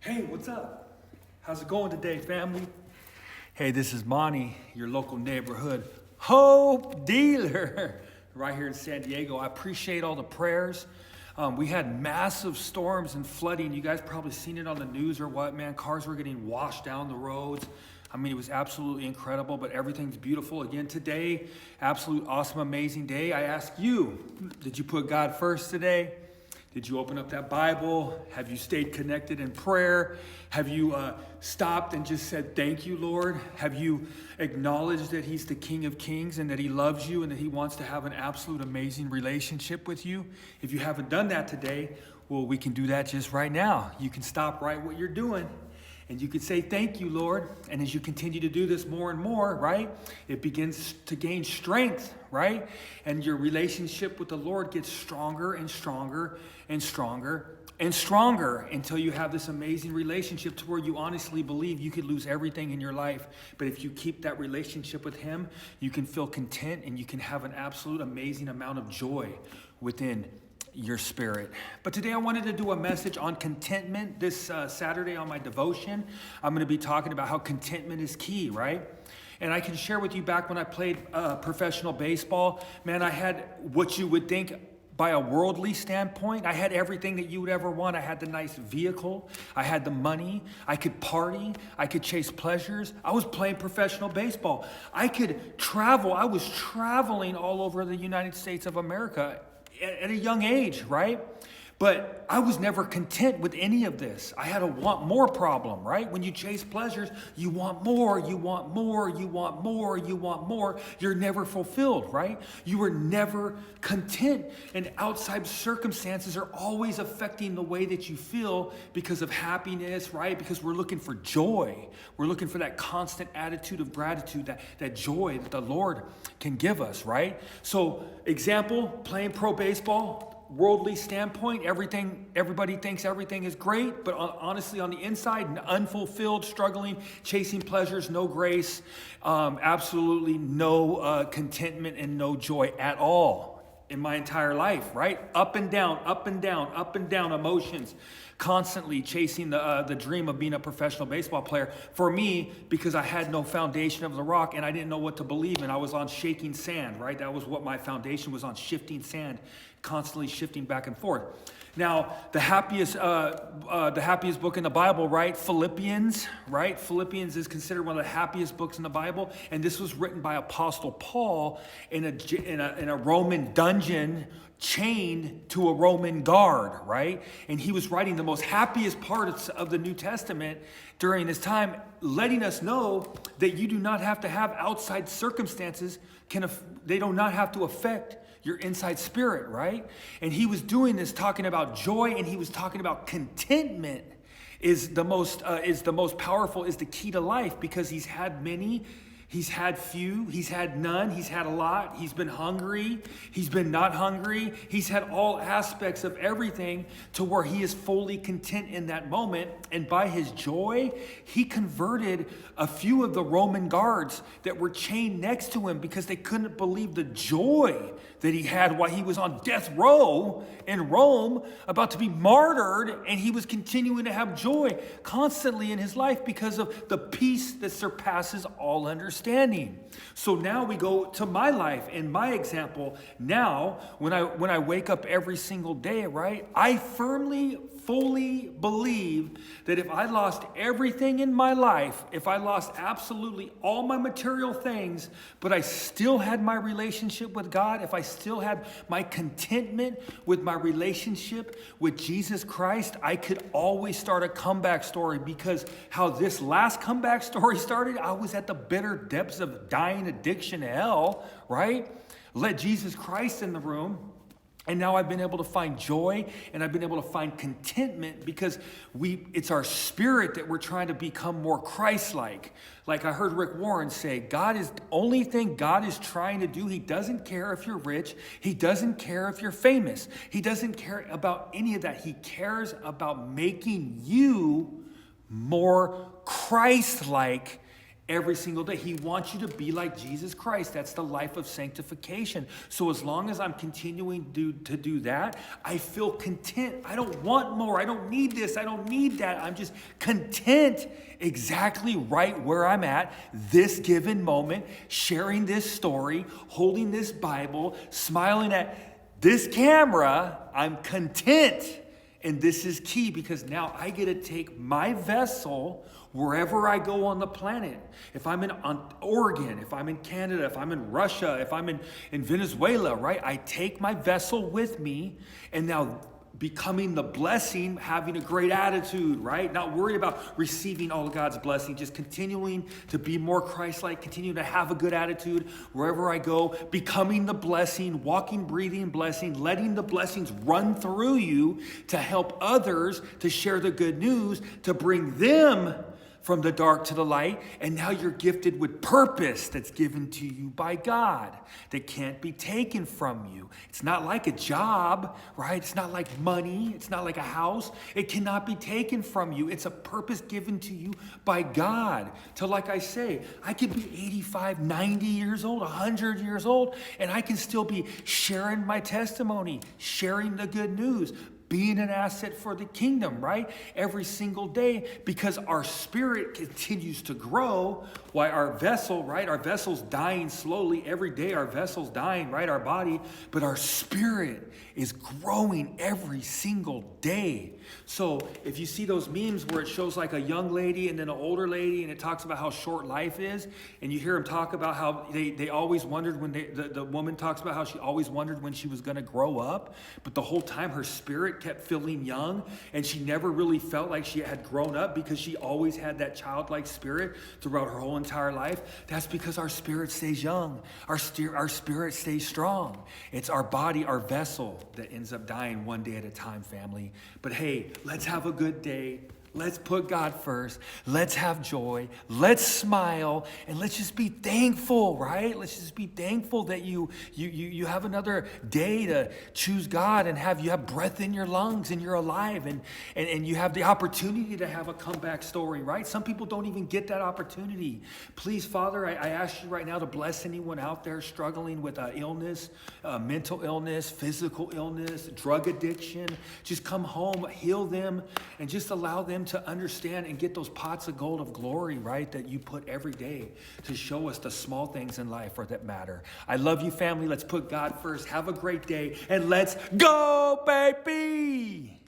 Hey, what's up? How's it going today, family? Hey, this is Monty, your local neighborhood hope dealer right here in San Diego. I appreciate all the prayers. We had massive storms and flooding. You guys probably seen it on the news or what, man. Cars were getting washed down the roads. I mean, it was absolutely incredible, but everything's beautiful. Again, today, absolute awesome, amazing day. I ask you, did you put God first today? Did you open up that Bible? Have you stayed connected in prayer? Have you stopped and just said, thank you, Lord? Have you acknowledged that He's the King of Kings and that He loves you and that He wants to have an absolute amazing relationship with you? If you haven't done that today, well, we can do that just right now. You can stop right what you're doing. And you could say, thank you, Lord. And as you continue to do this more and more, right, it begins to gain strength, right? And your relationship with the Lord gets stronger and stronger and stronger and stronger until you have this amazing relationship to where you honestly believe you could lose everything in your life. But if you keep that relationship with Him, you can feel content and you can have an absolute amazing amount of joy within your spirit. But today I wanted to do a message on contentment. This Saturday on my devotion, I'm going to be talking about how contentment is key, right? And I can share with you back when I played professional baseball, man, I had what you would think by a worldly standpoint, I had everything that you would ever want. I had the nice vehicle. I had the money. I could party. I could chase pleasures. I was playing professional baseball. I could travel. I was traveling all over the United States of America at a young age, right? But I was never content with any of this. I had a want more problem, right? When you chase pleasures, you want more, you want more, you want more, you want more. You're never fulfilled, right? You were never content. And outside circumstances are always affecting the way that you feel because of happiness, right? Because we're looking for joy. We're looking for that constant attitude of gratitude, that joy that the Lord can give us, right? So, example, playing pro baseball, worldly standpoint, everybody thinks everything is great, but honestly on the inside, unfulfilled, struggling, chasing pleasures, no grace, absolutely no contentment and no joy at all in my entire life, right? Up and down, up and down, up and down emotions, constantly chasing the dream of being a professional baseball player. For me, because I had no foundation of the rock and I didn't know what to believe in, I was on shaking sand, right? That was what my foundation was, on shifting sand, constantly shifting back and forth. Now, the happiest book in the Bible, right? Philippians, right? Philippians is considered one of the happiest books in the Bible, and this was written by Apostle Paul in a Roman dungeon, chained to a Roman guard, right? And he was writing the most happiest parts of the New Testament during this time, letting us know that you do not have to have outside circumstances, they do not have to affect your inside spirit, right? And he was doing this, talking about joy, and he was talking about contentment is the most powerful, is the key to life, because he's had many, he's had few, he's had none, he's had a lot, he's been hungry, he's been not hungry, he's had all aspects of everything to where he is fully content in that moment. And by his joy, he converted a few of the Roman guards that were chained next to him because they couldn't believe the joy that he had while he was on death row in Rome, about to be martyred, and he was continuing to have joy constantly in his life because of the peace that surpasses all understanding. So now we go to my life and my example. Now, when I wake up every single day, right, I fully believe that if I lost everything in my life, if I lost absolutely all my material things, but I still had my relationship with God, if I still had my contentment with my relationship with Jesus Christ, I could always start a comeback story, because how this last comeback story started, I was at the bitter depths of dying addiction hell, right? Let Jesus Christ in the room. And now I've been able to find joy and I've been able to find contentment because it's our spirit that we're trying to become more Christ-like. Like I heard Rick Warren say, the only thing God is trying to do, He doesn't care if you're rich. He doesn't care if you're famous. He doesn't care about any of that. He cares about making you more Christ-like every single day. He wants you to be like Jesus Christ. That's the life of sanctification. So as long as I'm continuing to do that, I feel content. I don't want more. I don't need this. I don't need that. I'm just content exactly right where I'm at, this given moment, sharing this story, holding this Bible, smiling at this camera. I'm content. And this is key because now I get to take my vessel wherever I go on the planet. If I'm in Oregon, if I'm in Canada, if I'm in Russia, if I'm in Venezuela, right? I take my vessel with me, and now becoming the blessing, having a great attitude, right? Not worried about receiving all of God's blessing, just continuing to be more Christ-like, continuing to have a good attitude wherever I go, becoming the blessing, walking, breathing blessing, letting the blessings run through you to help others, to share the good news, to bring them from the dark to the light, and now you're gifted with purpose that's given to you by God that can't be taken from you. It's not like a job, right? It's not like money. It's not like a house. It cannot be taken from you. It's a purpose given to you by God. So like I say, I could be 85, 90 years old, 100 years old, and I can still be sharing my testimony, sharing the good news, being an asset for the kingdom, right? Every single day, because our spirit continues to grow while our vessel, right? Our vessel's dying slowly. Every day our vessel's dying, right? Our body, but our spirit is growing every single day. So if you see those memes where it shows like a young lady and then an older lady, and it talks about how short life is, and you hear them talk about how they always wondered when the woman talks about how she always wondered when she was going to grow up, but the whole time her spirit kept feeling young, and she never really felt like she had grown up because she always had that childlike spirit throughout her whole entire life. That's because our spirit stays young. Our spirit stays strong. It's our body, our vessel, that ends up dying one day at a time, family. But hey, let's have a good day. Let's put God first. Let's have joy. Let's smile, and let's just be thankful, right? Let's just be thankful that you have another day to choose God, and you have breath in your lungs, and you're alive, and you have the opportunity to have a comeback story, right? Some people don't even get that opportunity. Please, Father, I ask you right now to bless anyone out there struggling with illness, mental illness, physical illness, drug addiction. Just come home, heal them, and just allow them to understand and get those pots of gold of glory, right, that you put every day to show us the small things in life that matter. I love you, family. Let's put God first. Have a great day, and let's go, baby!